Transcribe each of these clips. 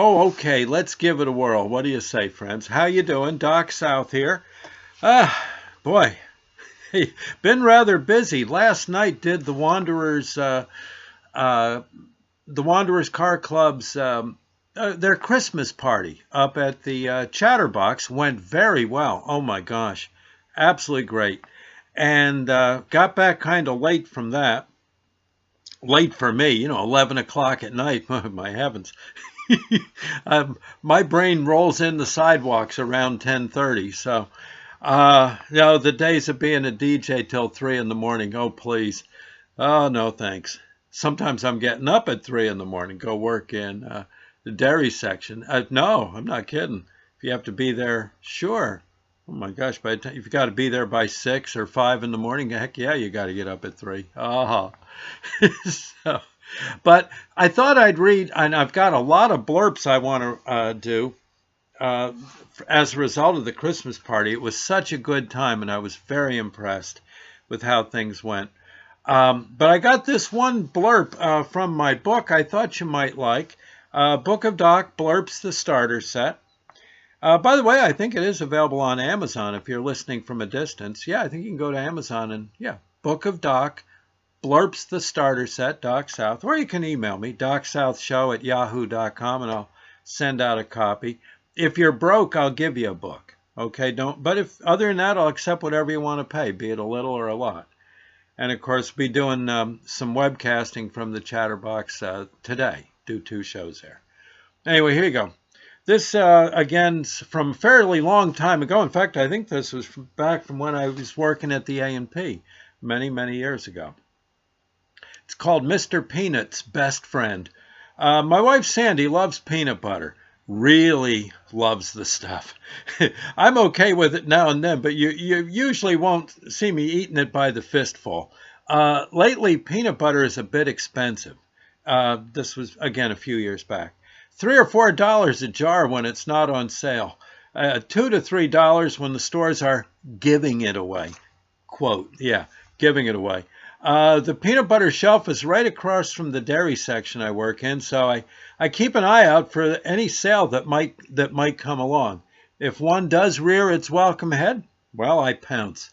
Oh, okay, let's give it a whirl. What do you say, friends? How you doing? Doc South here. Boy, been rather busy. Last night did uh, the Wanderers Car Club's their Christmas party up at the Chatterbox went very well. Oh my gosh, absolutely great. And got back kind of late from that. Late for me, 11 o'clock at night. My heavens. My brain rolls in the sidewalks around 10:30. So, the days of being a DJ till 3 in the morning. Oh, please. Oh, no, thanks. Sometimes I'm getting up at 3 in the morning, go work in the dairy section. No, I'm not kidding. If you have to be there, sure. Oh my gosh, by the time you've got to be there by 6 or 5 in the morning, heck yeah, you got to get up at 3. Oh. So, but I thought I'd read, and I've got a lot of blurbs I want to do uh, as a result of the Christmas party. It was such a good time, and I was very impressed with how things went. But I got this one blurb from my book I thought you might like. Book of Doc Blurbs, the starter set. By the way, I think it is available on Amazon if you're listening from a distance. Yeah, I think you can go to Amazon and, yeah, Book of Doc Blurbs, the starter set, Doc South, or you can email me, docsouthshow@yahoo.com, and I'll send out a copy. If you're broke, I'll give you a book. Okay, but if other than that, I'll accept whatever you want to pay, be it a little or a lot. And of course, be doing some webcasting from the Chatterbox today. Do 2 shows there. Anyway, here you go. This, again, from a fairly long time ago. In fact, I think this was back from when I was working at the A&P many, many years ago. It's called Mr. Peanut's Best Friend. My wife Sandy loves peanut butter. Really loves the stuff. I'm okay with it now and then, but you usually won't see me eating it by the fistful. Lately, peanut butter is a bit expensive. This was, again, a few years back. $3 or $4 a jar when it's not on sale. $2 to $3 when the stores are giving it away. Quote, yeah, giving it away. The peanut butter shelf is right across from the dairy section I work in, so I keep an eye out for any sale that might come along. If one does rear its welcome head, well, I pounce.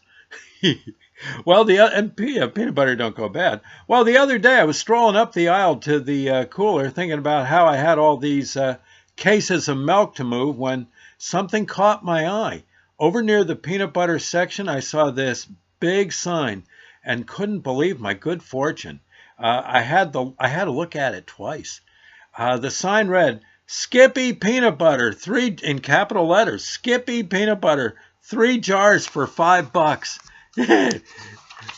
Well, peanut butter don't go bad. Well, the other day I was strolling up the aisle to the cooler thinking about how I had all these cases of milk to move when something caught my eye. Over near the peanut butter section, I saw this big sign and couldn't believe my good fortune. I had to look at it twice. The sign read, Skippy Peanut Butter, 3 in capital letters, Skippy Peanut Butter, 3 jars for $5.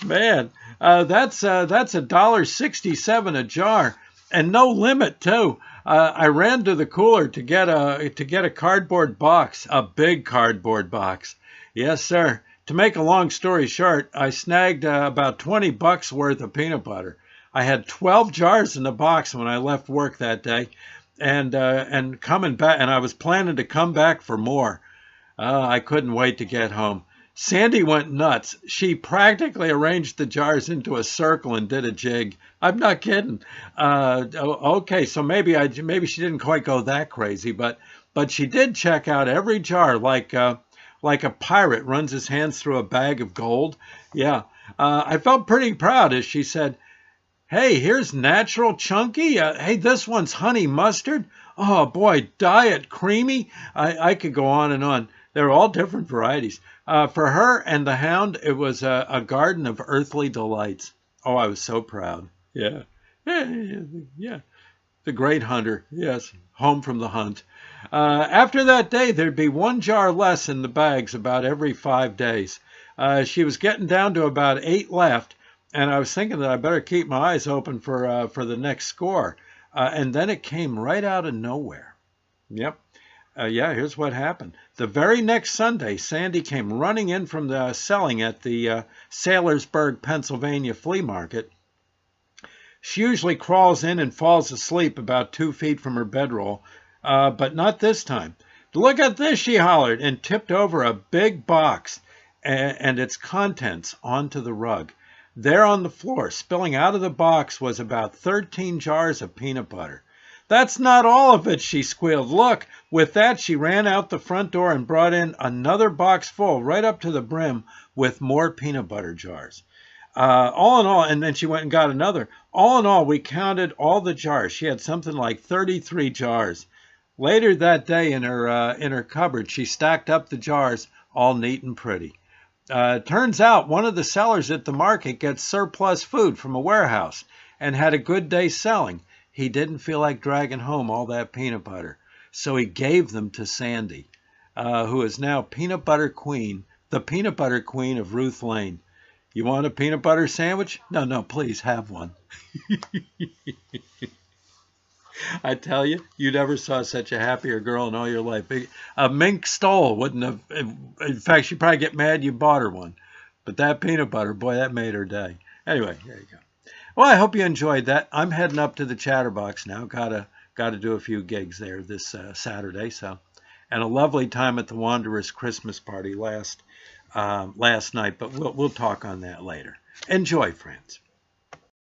Man, that's $1.67 a jar, and no limit too. I ran to the cooler to get a cardboard box, a big cardboard box. Yes, sir. To make a long story short, I snagged about $20 worth of peanut butter. I had 12 jars in the box when I left work that day, and coming back, and I was planning to come back for more. I couldn't wait to get home. Sandy went nuts. She practically arranged the jars into a circle and did a jig. I'm not kidding. Okay, so maybe she didn't quite go that crazy, but she did check out every jar like a pirate runs his hands through a bag of gold. Yeah, I felt pretty proud as she said, hey, here's natural chunky. Hey, this one's honey mustard. Oh, boy, diet creamy. I could go on and on. They're all different varieties. For her and the hound, it was a garden of earthly delights. Oh, I was so proud. Yeah. Yeah. The great hunter. Yes, home from the hunt. After that day, there'd be 1 jar less in the bags about every 5 days. She was getting down to about 8 left, and I was thinking that I better keep my eyes open for the next score. And then it came right out of nowhere. Yep. Yeah, here's what happened. The very next Sunday, Sandy came running in from the selling at the Saylorsburg, Pennsylvania flea market. She usually crawls in and falls asleep about 2 feet from her bedroll, but not this time. Look at this, she hollered, and tipped over a big box and its contents onto the rug. There on the floor, spilling out of the box, was about 13 jars of peanut butter. That's not all of it, she squealed. Look, with that, she ran out the front door and brought in another box full, right up to the brim, with more peanut butter jars. All in all, and then she went and got another. All in all, we counted all the jars. She had something like 33 jars. Later that day in her cupboard, she stacked up the jars all neat and pretty. Turns out one of the sellers at the market gets surplus food from a warehouse and had a good day selling. He didn't feel like dragging home all that peanut butter, so he gave them to Sandy, who is now Peanut Butter Queen, the Peanut Butter Queen of Ruth Lane. You want a peanut butter sandwich? No, please have one. I tell you, you never saw such a happier girl in all your life. A mink stole wouldn't have, in fact, she'd probably get mad you bought her one. But that peanut butter, boy, that made her day. Anyway, there you go. Well, I hope you enjoyed that. I'm heading up to the Chatterbox now. Gotta do a few gigs there this Saturday. So, and a lovely time at the Wanderers Christmas party last night. But we'll talk on that later. Enjoy, friends.